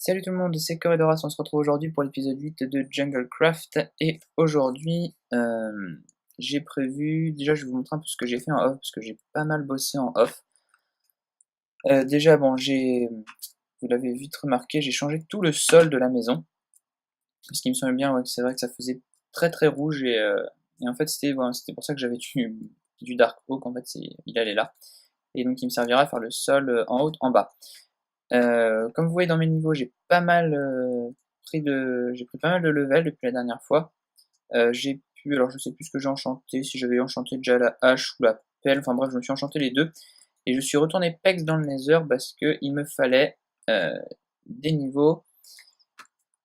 Salut tout le monde, c'est Corridoras, on se retrouve aujourd'hui pour l'épisode 8 de Junglecraft, et aujourd'hui, j'ai prévu, déjà je vais vous montrer un peu ce que j'ai fait en off, parce que j'ai pas mal bossé en off. Déjà bon, vous l'avez vite remarqué, j'ai changé tout le sol de la maison, parce qu'il me semble bien, ouais, que c'est vrai que ça faisait très très rouge, et en fait c'était voilà, c'était pour ça que j'avais du Dark Oak, en fait il allait là, et donc il me servira à faire le sol en haut, en bas. Comme vous voyez dans mes niveaux, j'ai pris pas mal de level depuis la dernière fois. Alors je sais plus ce que j'ai enchanté, si j'avais enchanté déjà la hache ou la pelle, enfin bref, je me suis enchanté les deux. Et je suis retourné pex dans le Nether parce que il me fallait des niveaux.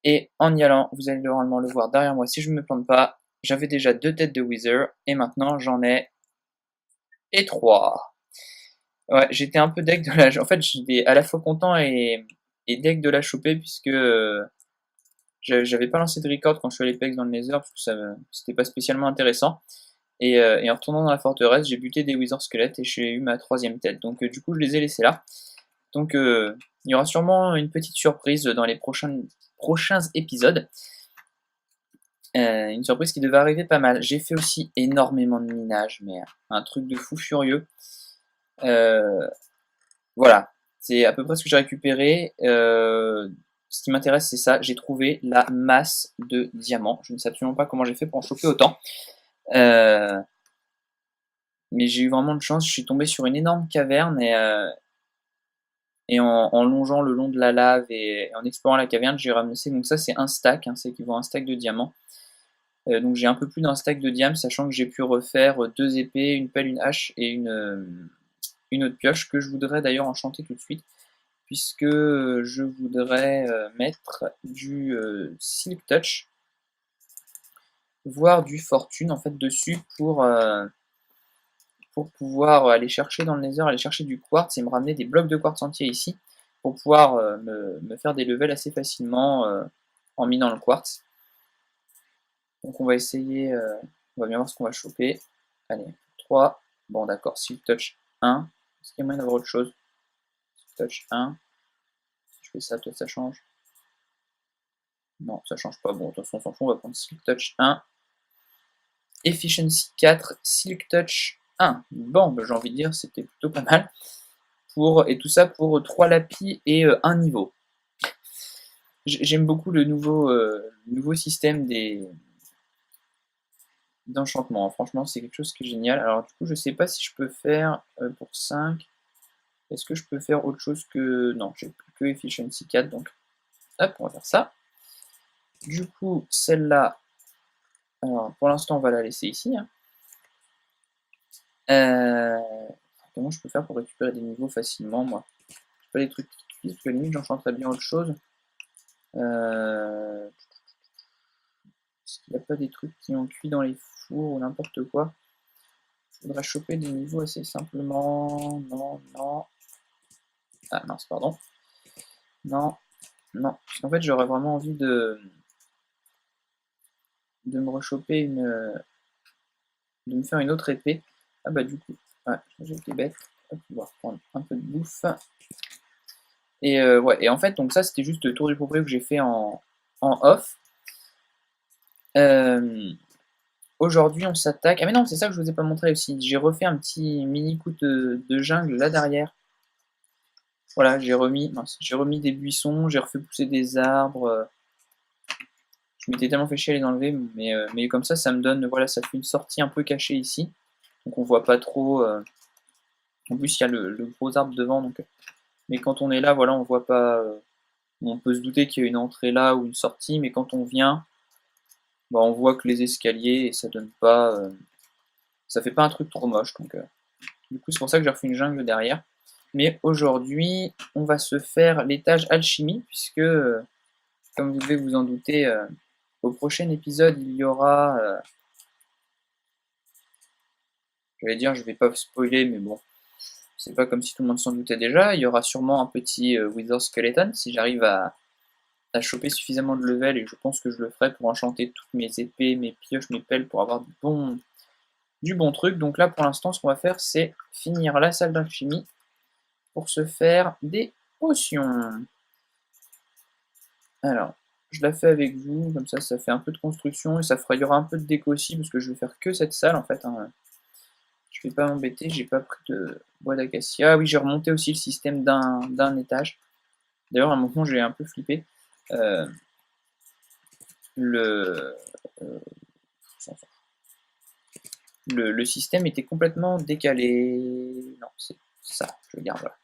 Et en y allant, vous allez normalement le voir derrière moi si je ne me plante pas, j'avais déjà 2 têtes de Wither, et maintenant j'en ai et 3. Ouais, j'étais un peu deg de la. En fait, j'étais à la fois content et deg de la choper, puisque j'avais pas lancé de record quand je suis allé PEX dans le Nether, parce que c'était pas spécialement intéressant. Et en retournant dans la forteresse, j'ai buté des Wither squelettes et j'ai eu ma troisième tête. Donc du coup, je les ai laissés là. Donc il y aura sûrement une petite surprise dans les prochains épisodes. Une surprise qui devait arriver pas mal. J'ai fait aussi énormément de minage, mais un truc de fou furieux. Voilà, c'est à peu près ce que j'ai récupéré. Ce qui m'intéresse, c'est ça. J'ai trouvé la masse de diamants. Je ne sais absolument pas comment j'ai fait pour en choper autant. Euh, mais j'ai eu vraiment de chance. Je suis tombé sur une énorme caverne, et en longeant le long de la lave et en explorant la caverne, j'ai ramassé. Donc ça, c'est un stack. Hein, c'est équivalent à un stack de diamants. Donc j'ai un peu plus d'un stack de diamants, sachant que j'ai pu refaire 2 épées, une pelle, une hache et une autre pioche que je voudrais d'ailleurs enchanter tout de suite, puisque je voudrais mettre du Silk Touch, voire du Fortune en fait dessus, pour pouvoir aller chercher dans le Nether, aller chercher du quartz et me ramener des blocs de quartz entiers ici, pour pouvoir me faire des levels assez facilement en minant le quartz. Donc on va essayer, on va bien voir ce qu'on va choper. Allez, 3, bon d'accord, Silk Touch 1, est-ce qu'il y a moyen d'avoir autre chose? Silk Touch 1, si je fais ça, peut-être ça change. Non, ça change pas. Bon, de toute façon, on s'en fout, on va prendre Silk Touch 1. Efficiency 4, Silk Touch 1. Bon, bah, j'ai envie de dire, c'était plutôt pas mal. Et tout ça pour 3 lapis et 1 niveau. J'aime beaucoup le nouveau système d'enchantement. Franchement, c'est quelque chose qui est génial. Alors, du coup, je sais pas si je peux faire pour 5. Est-ce que je peux faire autre chose que. Non, j'ai plus que Efficiency 4. Donc, hop, on va faire ça. Du coup, celle-là. Alors, pour l'instant, on va la laisser ici. Hein. Comment je peux faire pour récupérer des niveaux facilement, moi? J'ai pas des trucs qui cuisent, parce que limite j'enchanterais bien autre chose. Est-ce qu'il n'y a pas des trucs qui ont cuit dans les fours ou n'importe quoi? Il faudrait choper des niveaux assez simplement. Non, non. Ah mince, pardon. Non, non. Parce qu'en fait j'aurais vraiment envie de me rechoper de me faire une autre épée. Ah bah du coup, ouais, j'ai été bête. On va reprendre un peu de bouffe. Et ouais, et en fait, donc ça c'était juste le tour du proprio que j'ai fait en off. Aujourd'hui, on s'attaque. Ah, mais non, c'est ça que je vous ai pas montré aussi. J'ai refait un petit mini coup de jungle là derrière. Voilà, j'ai remis des buissons, j'ai refait pousser des arbres. Je m'étais tellement fait chier à les enlever, mais comme ça me donne, voilà, ça fait une sortie un peu cachée ici. Donc on voit pas trop. En plus, il y a le gros arbre devant, donc. Mais quand on est là, voilà, on voit pas. On peut se douter qu'il y a une entrée là ou une sortie, mais quand on vient, bah, on voit que les escaliers et ça donne pas. Ça fait pas un truc trop moche. Donc, du coup, c'est pour ça que j'ai refait une jungle derrière. Mais aujourd'hui, on va se faire l'étage alchimie, puisque, comme vous devez vous en douter, au prochain épisode, il y aura. J'allais dire, je vais pas spoiler, mais bon, c'est pas comme si tout le monde s'en doutait déjà. Il y aura sûrement un petit Wither Skeleton, si j'arrive à choper suffisamment de level, et je pense que je le ferai pour enchanter toutes mes épées, mes pioches, mes pelles, pour avoir du bon truc. Donc là, pour l'instant, ce qu'on va faire, c'est finir la salle d'alchimie pour se faire des potions. Alors, je la fais avec vous, comme ça fait un peu de construction et il y aura un peu de déco aussi, parce que je vais faire que cette salle en fait, hein. Je vais pas m'embêter, j'ai pas pris de bois d'acacia. Ah oui, j'ai remonté aussi le système d'un étage. D'ailleurs, à un moment, j'ai un peu flippé. Euh, le, euh, le système était complètement décalé. Non, c'est ça, je garde, voilà.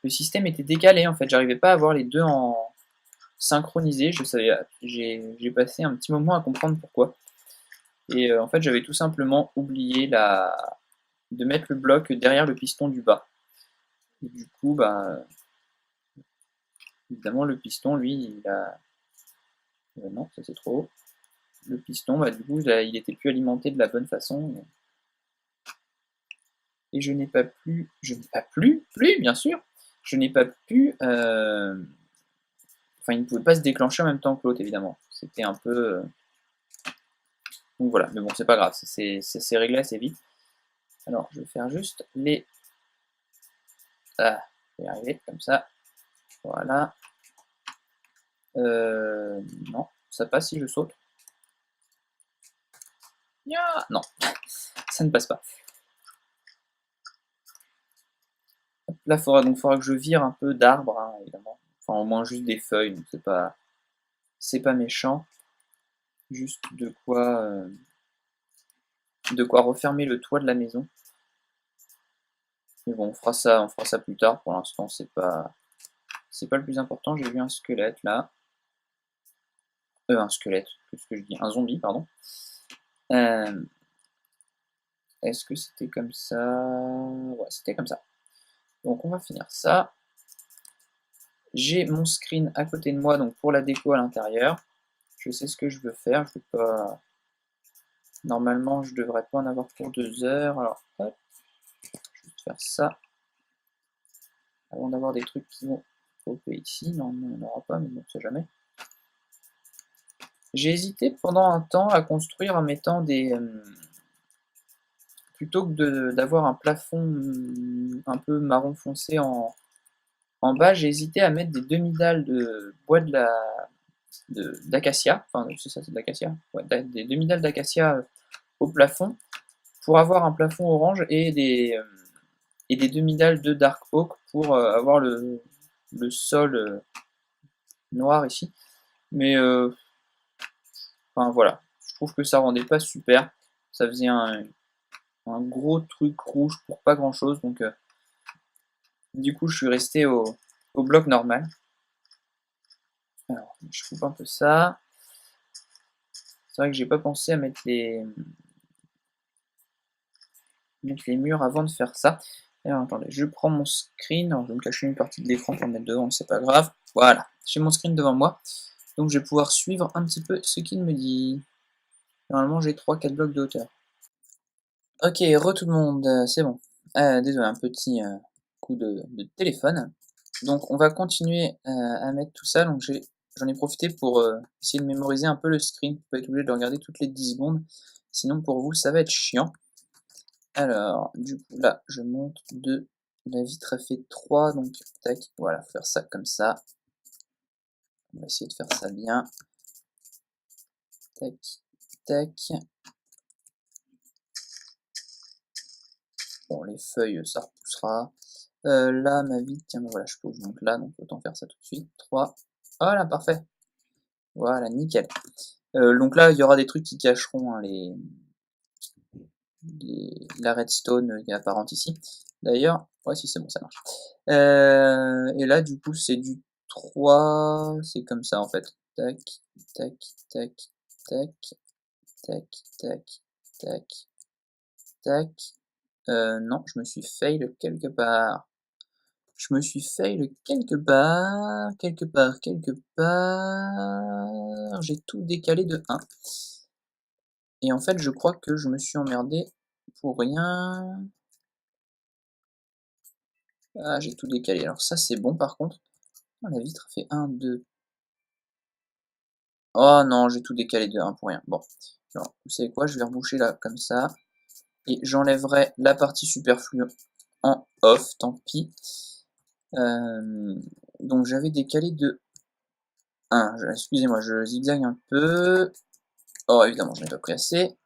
Le système était décalé en fait, j'arrivais pas à avoir les deux en synchronisé. J'ai passé un petit moment à comprendre pourquoi. Et en fait, j'avais tout simplement oublié de mettre le bloc derrière le piston du bas. Et du coup, bah, évidemment, le piston, lui, il a. Non, ça c'est trop haut. Le piston, bah, du coup, il était plus alimenté de la bonne façon. Et je n'ai pas pu. Je n'ai pas plus, bien sûr. Je n'ai pas pu. Enfin, il ne pouvait pas se déclencher en même temps que l'autre, évidemment. C'était un peu. Donc voilà, mais bon, c'est pas grave, c'est réglé assez vite. Alors, je vais faire juste les. Ah, je vais y arriver, comme ça. Voilà. Non, ça passe si je saute. Non, ça ne passe pas. Là, faudra que je vire un peu d'arbres, hein, évidemment. Enfin, au moins juste des feuilles, donc c'est pas méchant. Juste de quoi refermer le toit de la maison. Mais bon, on fera ça plus tard. Pour l'instant, c'est pas le plus important. J'ai vu un squelette là. Un squelette, qu'est-ce que je dis? Un zombie, pardon. Euh, Est-ce que c'était comme ça? Ouais, c'était comme ça. Donc on va finir ça. J'ai mon screen à côté de moi, donc pour la déco à l'intérieur. Je sais ce que je veux faire. Je vais pas. Normalement, je devrais pas en avoir pour 2 heures. Alors, hop, je vais faire ça. Avant d'avoir des trucs qui vont popper ici. Non, on n'en aura pas, mais bon, on sait jamais. J'ai hésité pendant un temps à construire en mettant des. Plutôt que d'avoir un plafond un peu marron foncé en bas, j'ai hésité à mettre des demi-dalles de bois d'acacia, enfin c'est ça, c'est de l'acacia, ouais, des demi-dalles d'acacia au plafond, pour avoir un plafond orange et des demi-dalles de dark oak pour avoir le sol noir ici. Mais enfin voilà, je trouve que ça rendait pas super, ça faisait un gros truc rouge pour pas grand chose, donc du coup je suis resté au bloc normal. Alors, je coupe un peu ça. C'est vrai que j'ai pas pensé à mettre les murs avant de faire ça. Alors attendez, je prends mon screen. Alors, je vais me cacher une partie de l'écran pour le mettre devant, c'est pas grave. Voilà, j'ai mon screen devant moi. Donc je vais pouvoir suivre un petit peu ce qu'il me dit. Normalement j'ai 3-4 blocs de hauteur. Ok, tout le monde, c'est bon. Désolé, un petit coup de téléphone. Donc on va continuer à mettre tout ça. Donc j'en ai profité pour essayer de mémoriser un peu le screen. Vous pouvez être obligé de le regarder toutes les 10 secondes. Sinon pour vous ça va être chiant. Alors du coup là je monte de la vitre a fait 3. Donc tac, voilà, faire ça comme ça. On va essayer de faire ça bien. Tac, tac. Bon les feuilles ça repoussera. Là ma vitre, tiens ben voilà, je pose donc là, donc autant faire ça tout de suite. 3. Voilà, parfait. Voilà, nickel. Donc là, il y aura des trucs qui cacheront hein, la redstone qui est apparente ici. D'ailleurs, ouais, si c'est bon, ça marche. Et là, du coup, c'est du 3, c'est comme ça en fait. Tac, tac, tac, tac, tac, tac, tac, tac. Non, je me suis fail quelque part. Je me suis fail quelque part, quelque part, quelque part. J'ai tout décalé de 1. Et en fait, je crois que je me suis emmerdé pour rien. Ah, j'ai tout décalé. Alors ça, c'est bon par contre. Oh, la vitre fait 1, 2. Oh non, j'ai tout décalé de 1 pour rien. Bon. Alors, vous savez quoi? Je vais reboucher là, comme ça. Et j'enlèverai la partie superflue en off, tant pis. Donc j'avais décalé de Excusez-moi, je zigzague un peu. Oh, évidemment, je n'ai pas pris assez.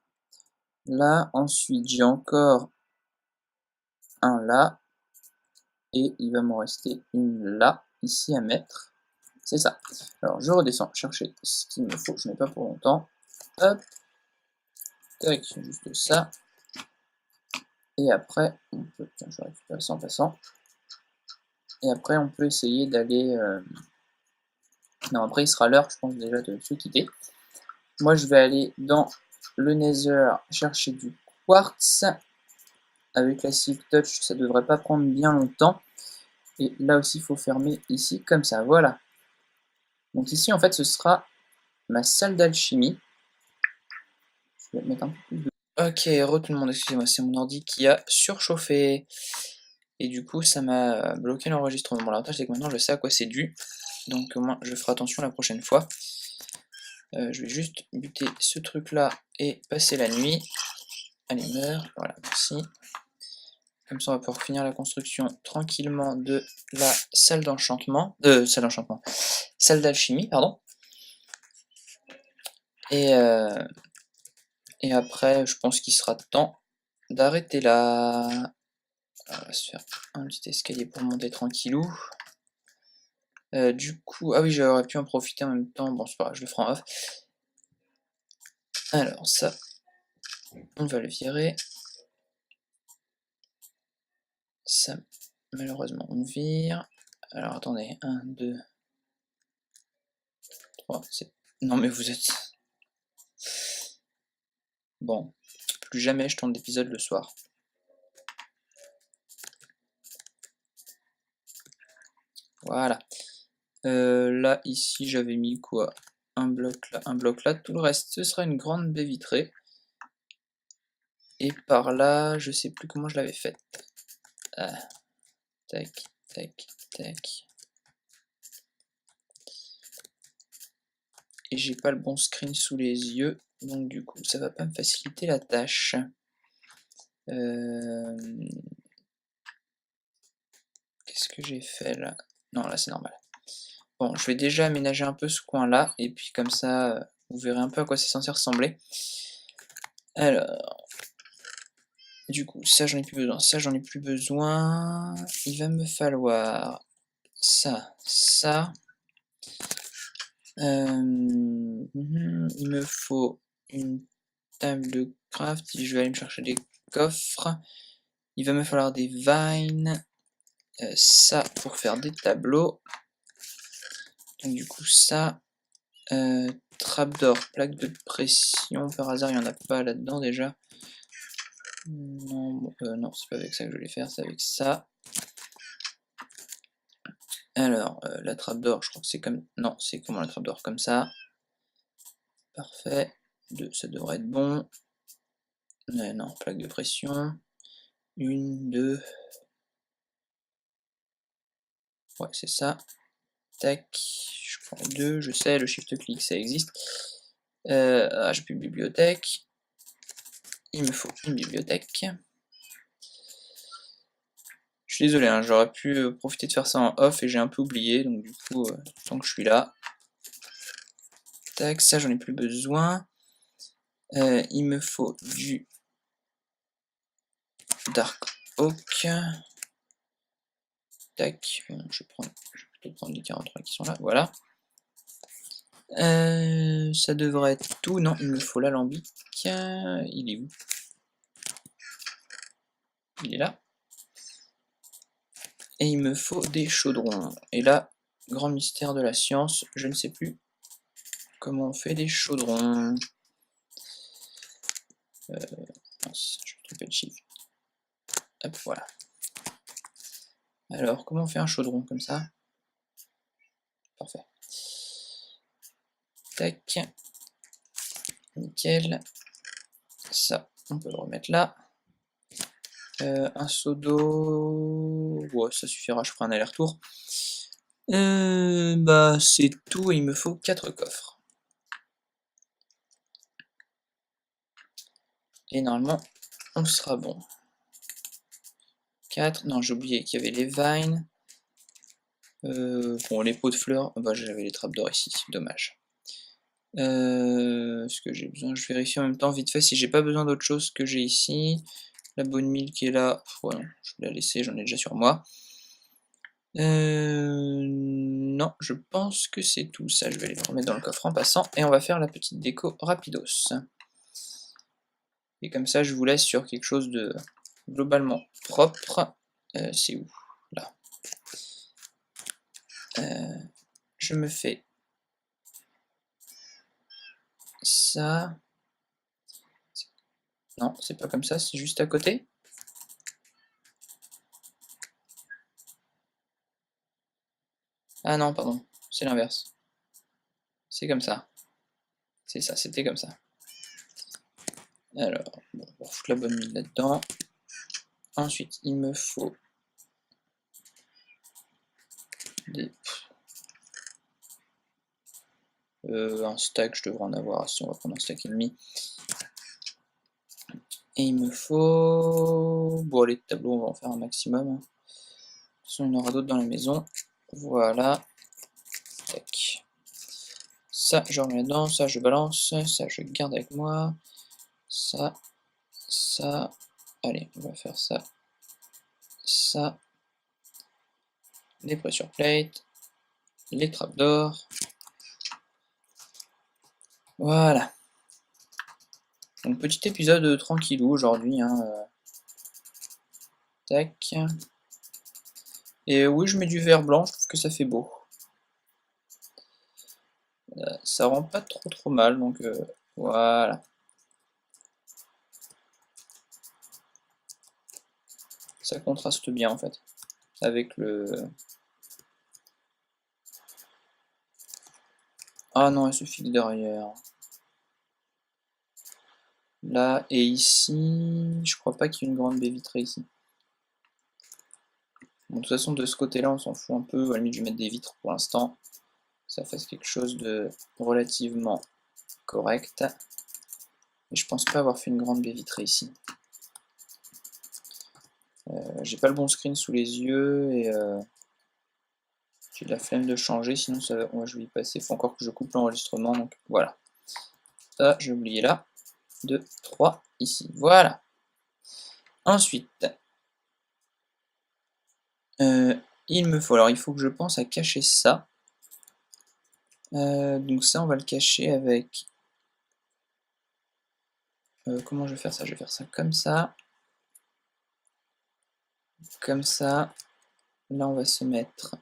Là, ensuite, j'ai encore un là. Et il va m'en rester une là, ici à mettre. C'est ça. Alors, je redescends chercher ce qu'il me faut. Je n'ai pas pour longtemps. Hop. Tac, juste ça. Et après, on peut... Tiens, je récupère ça en passant. Et après, on peut essayer d'aller... Non, après, il sera l'heure, je pense, déjà de se quitter. Moi, je vais aller dans le Nether chercher du quartz. Avec la Silk Touch, ça devrait pas prendre bien longtemps. Et là aussi, il faut fermer ici, comme ça, voilà. Donc ici, en fait, ce sera ma salle d'alchimie. Je vais mettre un peu plus de... Ok, tout le monde, excusez-moi, c'est mon ordi qui a surchauffé. Et du coup, ça m'a bloqué l'enregistrement. Bon, l'avantage, c'est que maintenant, je sais à quoi c'est dû. Donc, au moins, je ferai attention la prochaine fois. Je vais juste buter ce truc-là et passer la nuit. Allez, meurs. Voilà, merci. Comme ça, on va pouvoir finir la construction tranquillement de la salle d'enchantement. Salle d'alchimie, pardon. Et après, je pense qu'il sera temps d'arrêter là. Alors, on va se faire un petit escalier pour monter tranquillou. Du coup, ah oui, j'aurais pu en profiter en même temps. Bon, c'est pas grave, je le ferai en off. Alors, ça, on va le virer. Ça, malheureusement, on vire. Alors, attendez, 1, 2, 3, c'est... Non, mais vous êtes... Bon, plus jamais je tourne d'épisode le soir. Voilà. Là, ici, j'avais mis quoi? Un bloc là, un bloc là. Tout le reste, ce sera une grande baie vitrée. Et par là, je sais plus comment je l'avais faite. Ah. Tac, tac, tac. Et j'ai pas le bon screen sous les yeux. Donc du coup, ça va pas me faciliter la tâche. Qu'est-ce que j'ai fait là? Non, là c'est normal. Bon, je vais déjà aménager un peu ce coin-là, et puis comme ça, vous verrez un peu à quoi c'est censé ressembler. Alors, du coup, ça j'en ai plus besoin, ça j'en ai plus besoin. Il va me falloir ça, ça. Il me faut une table de craft, je vais aller me chercher des coffres. Il va me falloir des vines. Ça pour faire des tableaux. Donc du coup ça, trapdoor, plaque de pression, par hasard il n'y en a pas là-dedans déjà. Non, non c'est pas avec ça que je vais les faire, c'est avec ça. Alors, la trapdoor, je crois que c'est comme... Non, c'est comment la trapdoor? Comme ça. Parfait. 2, ça devrait être bon. Non, plaque de pression. 1, 2. Ouais, c'est ça. Tac, je prends les 2, je sais, le shift-click ça existe. J'ai plus de bibliothèque. Il me faut une bibliothèque. Je suis désolé, hein, j'aurais pu profiter de faire ça en off et j'ai un peu oublié, donc du coup, tant que je suis là. Tac, ça j'en ai plus besoin. Il me faut du Dark Oak. Tac, je vais peut-être prendre les 43 qui sont là, voilà. Ça devrait être tout. Non, il me faut l'alambic. Il est où? Il est là. Et il me faut des chaudrons. Et là, grand mystère de la science, je ne sais plus comment on fait des chaudrons. Mince, je vais tromper de chiffre. Hop, voilà. Alors, comment on fait un chaudron comme ça? Parfait. Tac. Nickel. Ça, on peut le remettre là. Un seau d'eau... Ouais, ça suffira, je ferai un aller-retour. Bah, c'est tout, il me faut 4 coffres. Et normalement, on sera bon. 4, non, j'ai oublié qu'il y avait les vines. Bon, les pots de fleurs, bah, j'avais les trappes d'or ici, c'est dommage. Ce que j'ai besoin, je vérifie en même temps vite fait si j'ai pas besoin d'autre chose que j'ai ici. La bonne mille qui est là, voilà, je vais la laisser, j'en ai déjà sur moi. Non, je pense que c'est tout ça, je vais les remettre dans le coffre en passant, et on va faire la petite déco rapidos. Et comme ça, je vous laisse sur quelque chose de globalement propre. C'est où? Là. Je me fais ça. Non, c'est pas comme ça, c'est juste à côté. Ah non, pardon, c'est l'inverse. C'est comme ça. C'est ça, c'était comme ça. Alors, bon, on va foutre la bonne mine là-dedans. Ensuite, il me faut des... un stack, je devrais en avoir. Si on va prendre un stack et demi. Et il me faut... Bon, les tableaux, on va en faire un maximum. De toute façon, il y en aura d'autres dans la maison. Voilà. Tac. Ça, je remets dedans. Ça, je balance. Ça, je garde avec moi. Ça. Ça. Allez, on va faire ça. Ça. Les pressure plates. Les trappes d'or. Voilà. Donc, petit épisode tranquillou aujourd'hui. Hein. Tac. Et oui, je mets du vert blanc, je trouve que ça fait beau. Ça rend pas trop mal, donc voilà. Ça contraste bien en fait, avec le... Ah non, elle se file derrière. Là, et ici, je crois pas qu'il y ait une grande baie vitrée ici. Bon, de toute façon, de ce côté-là, on s'en fout un peu. À la limite, je vais mettre des vitres pour l'instant. Ça fasse quelque chose de relativement correct. Mais je pense pas avoir fait une grande baie vitrée ici. J'ai pas le bon screen sous les yeux et j'ai de la flemme de changer, sinon ça, ouais, je vais y passer. Il faut encore que je coupe l'enregistrement, donc voilà. Ça, j'ai oublié là. 2, 3, ici. Voilà. Ensuite, il me faut, alors il faut que je pense à cacher ça. Donc ça, on va le cacher avec... comment je vais faire ça? Je vais faire ça comme ça. Comme ça. Là, on va se mettre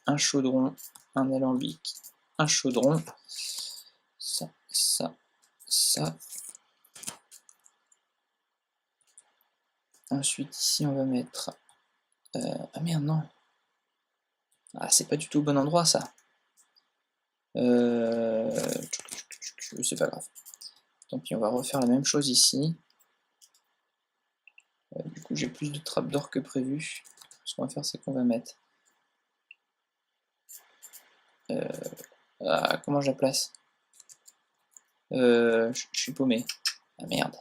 un chaudron, un alambic, un chaudron. Ça, ça, ça. Ensuite, ici, on va mettre... ah merde, non. Ah, c'est pas du tout au bon endroit, ça. C'est pas grave. Tant pis, on va refaire la même chose ici. Du coup, j'ai plus de trappes d'or que prévu. Ce qu'on va faire, c'est qu'on va mettre... ah, comment je la place? Je suis paumé. Ah merde.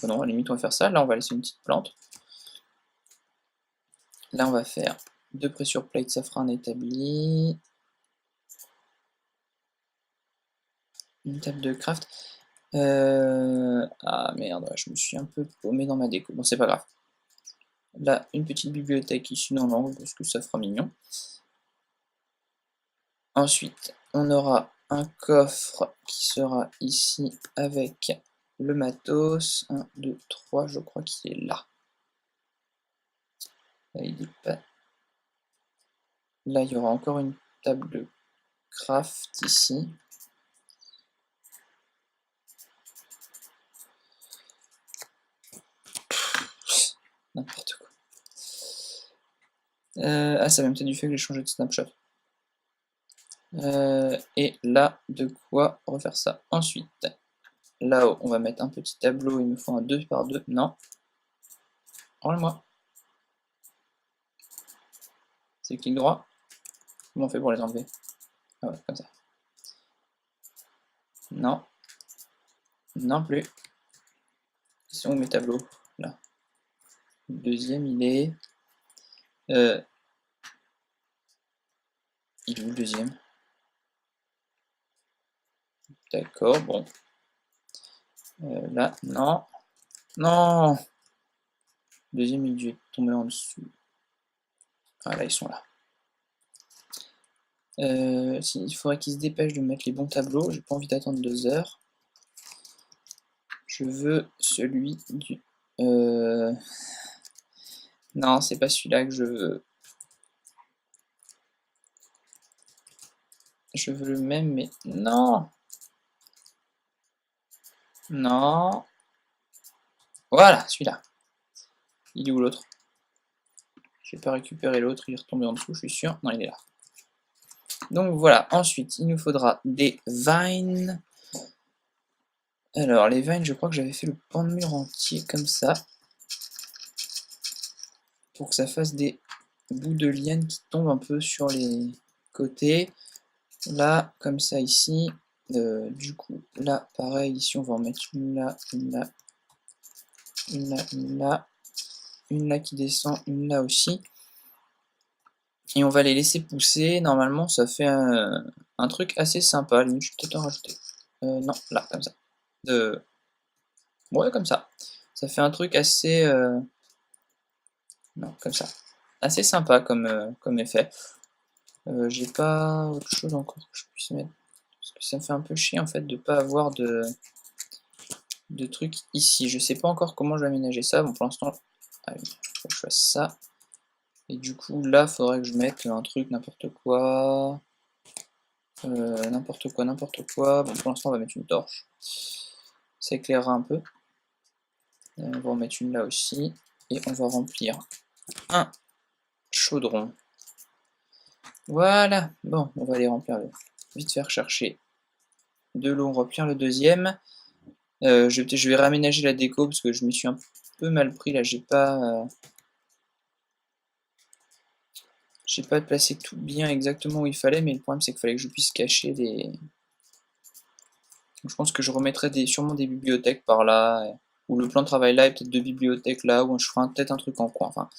Bon, non, à la limite, on va faire ça. Là, on va laisser une petite plante. Là, on va faire 2 pressure plates safran établi. Une table de craft. Ah merde, je me suis un peu paumé dans ma déco. Bon, c'est pas grave. Là, une petite bibliothèque issue dans l'angle parce que ça fera mignon. Ensuite, on aura un coffre qui sera ici avec le matos. 1, 2, 3, je crois qu'il est là. Là, il est pas... Là, il y aura encore une table de craft ici. N'importe quoi. Ah, ça vient peut-être du fait que j'ai changé de snapshot. Et là, de quoi refaire ça. Ensuite, là-haut, on va mettre un petit tableau. Il me faut un 2 par 2. Non. Rends-le-moi. C'est clic droit. Comment on fait pour les enlever? Ah ouais, comme ça. Non. Non plus. Ils sont où mes tableaux? Là. Le deuxième, il est... Il est où le deuxième? D'accord, bon. Là, non. Non! Le deuxième, il dû tomber en dessous. Ah là, ils sont là. Il faudrait qu'ils se dépêchent de mettre les bons tableaux. J'ai pas envie d'attendre 2 heures. Je veux celui du... Non, c'est pas celui-là que je veux. Je veux le même, mais... Non! Non! Voilà, celui-là. Il est où l'autre? J'ai pas récupéré l'autre, il est retombé en dessous, je suis sûr. Non, il est là. Donc voilà, ensuite, il nous faudra des vines. Alors, les vines, je crois que j'avais fait le pan de mur entier comme ça. Pour que ça fasse des bouts de liane qui tombent un peu sur les côtés. Là, comme ça ici. Du coup, là, pareil, ici, on va en mettre une là, une là, une là, une là, une là qui descend, une là aussi. Et on va les laisser pousser. Normalement, ça fait un truc assez sympa. Limite, je vais peut-être en rajouter. Non, là, comme ça. Ouais, comme ça. Ça fait un truc assez... Non, comme ça. Assez sympa comme effet. J'ai pas autre chose encore que je puisse mettre. Parce que ça me fait un peu chier en fait de pas avoir de trucs ici. Je sais pas encore comment je vais aménager ça. Bon, pour l'instant, ah oui, faut que je fasse ça. Et du coup, là, faudrait que je mette un truc, n'importe quoi. N'importe quoi, n'importe quoi. Bon, pour l'instant, on va mettre une torche. Ça éclairera un peu. On va en mettre une là aussi. Et on va remplir un chaudron. Voilà. Bon, on va aller remplir vite faire chercher de l'eau. On remplir le deuxième. Je vais réaménager la déco parce que je me suis un peu mal pris là. J'ai pas placé tout bien exactement où il fallait, mais le problème c'est qu'il fallait que je puisse cacher des. Je pense que je remettrai sûrement des bibliothèques par là, ou le plan de travail là, et peut-être 2 bibliothèques là, ou je ferai peut-être un truc en coin. Enfin,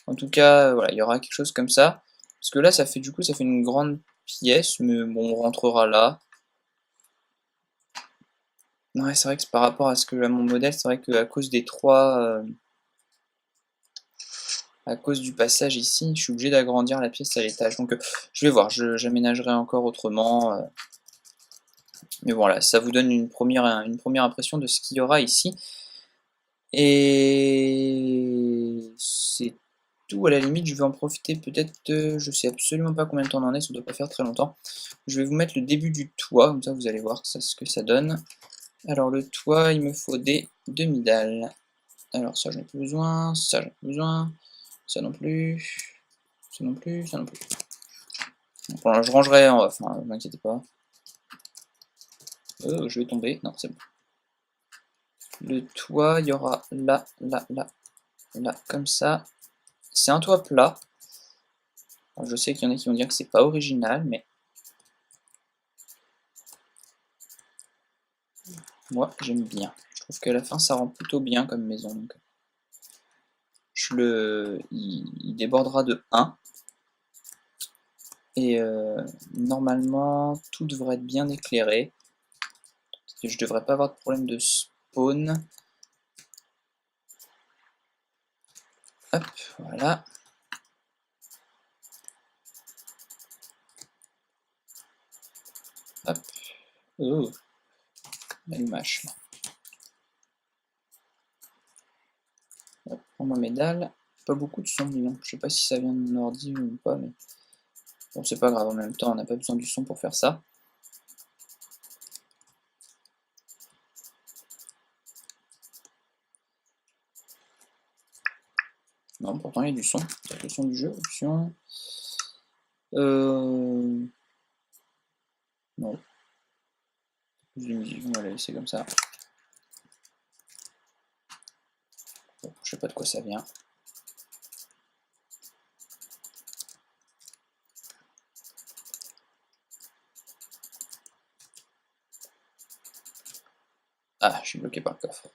en tout cas, voilà, il y aura quelque chose comme ça. Parce que là, ça fait une grande pièce, mais bon, on rentrera là. Ouais, c'est vrai que par rapport à mon modèle, c'est vrai qu'à cause des à cause du passage ici, je suis obligé d'agrandir la pièce à l'étage. Donc je vais voir, j'aménagerai encore autrement. Mais voilà, ça vous donne une première impression de ce qu'il y aura ici. Et c'est tout à la limite, je vais en profiter peut-être, je sais absolument pas combien de temps on en est, ça doit pas faire très longtemps. Je vais vous mettre le début du toit, comme ça vous allez voir ce que ça donne. Alors le toit, il me faut des demi-dalles. Alors ça j'en ai plus besoin, ça j'en ai plus besoin, ça non plus, ça non plus, ça non plus. Bon, je rangerai en off, hein, ne vous inquiétez pas. Je vais tomber, non c'est bon. Le toit, il y aura là, là, là, là, comme ça. C'est un toit plat. Alors, je sais qu'il y en a qui vont dire que c'est pas original, mais moi j'aime bien. Je trouve qu'à la fin ça rend plutôt bien comme maison. Donc, il débordera de 1. Et normalement tout devrait être bien éclairé. Je devrais pas avoir de problème de spawn. Hop, voilà. Hop. Oh, l'allumage. Hop, prends-moi mes dalles. Pas beaucoup de son, non. Je sais pas si ça vient de mon ordi ou pas, mais bon, c'est pas grave. En même temps, on n'a pas besoin du son pour faire ça. Non, pourtant il y a du son. C'est le son du jeu. Option. Non. Plus de musique, on va la laisser comme ça. Bon, je sais pas de quoi ça vient. Ah, je suis bloqué par le coffre.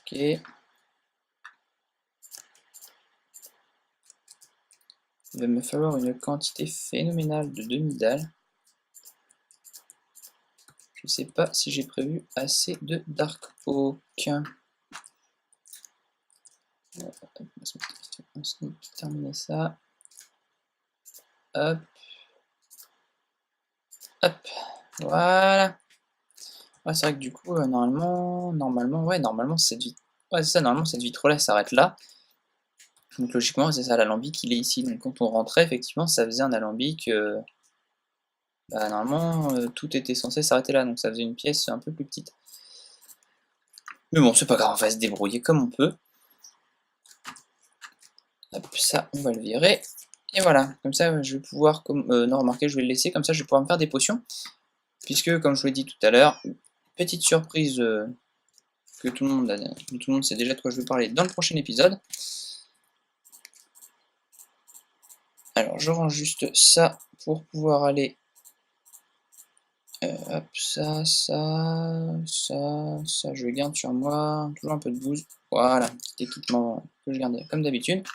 Ok. Il va me falloir une quantité phénoménale de demi-dalles. Je ne sais pas si j'ai prévu assez de Dark Oak. On va terminer ça. Hop. Hop. Voilà. Ouais, c'est vrai que du coup, normalement, cette vitre. Ouais, c'est ça, normalement, cette vitre-là s'arrête là. Donc logiquement, c'est ça, l'alambic, il est ici. Donc quand on rentrait, effectivement, ça faisait un alambic. Bah, normalement, tout était censé s'arrêter là. Donc ça faisait une pièce un peu plus petite. Mais bon, c'est pas grave, on va se débrouiller comme on peut. Hop, ça, on va le virer. Et voilà, comme ça, je vais pouvoir... non, remarquez, je vais le laisser, comme ça, je vais pouvoir me faire des potions. Puisque, comme je vous l'ai dit tout à l'heure, petite surprise que tout le monde sait déjà de quoi je vais parler dans le prochain épisode. Alors, je range juste ça pour pouvoir aller... hop, ça, je garde sur moi. Toujours un peu de bouse. Voilà, petit équipement que je garde comme d'habitude.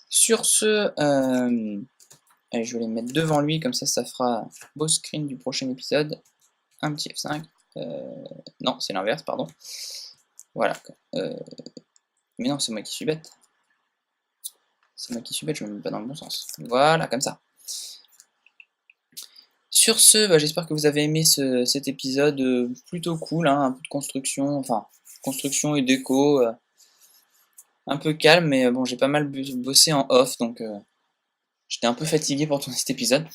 Sur ce, allez, je vais les mettre devant lui, comme ça fera beau screen du prochain épisode. Un petit F5. Non, c'est l'inverse, pardon. Voilà. Mais non, c'est moi qui suis bête. C'est moi qui suis bête, je me mets pas dans le bon sens. Voilà, comme ça. Sur ce, bah, j'espère que vous avez aimé cet épisode plutôt cool, hein, un peu de construction, enfin, construction et déco, un peu calme, mais bon, j'ai pas mal bossé en off, donc j'étais un peu fatigué pour tourner cet épisode.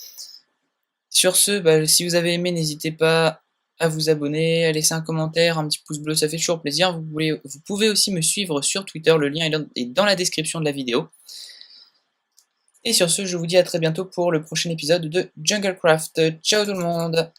Sur ce, bah, si vous avez aimé, n'hésitez pas à vous abonner, à laisser un commentaire, un petit pouce bleu, ça fait toujours plaisir. Vous pouvez aussi me suivre sur Twitter, le lien est dans la description de la vidéo. Et sur ce, je vous dis à très bientôt pour le prochain épisode de Junglecraft. Ciao tout le monde!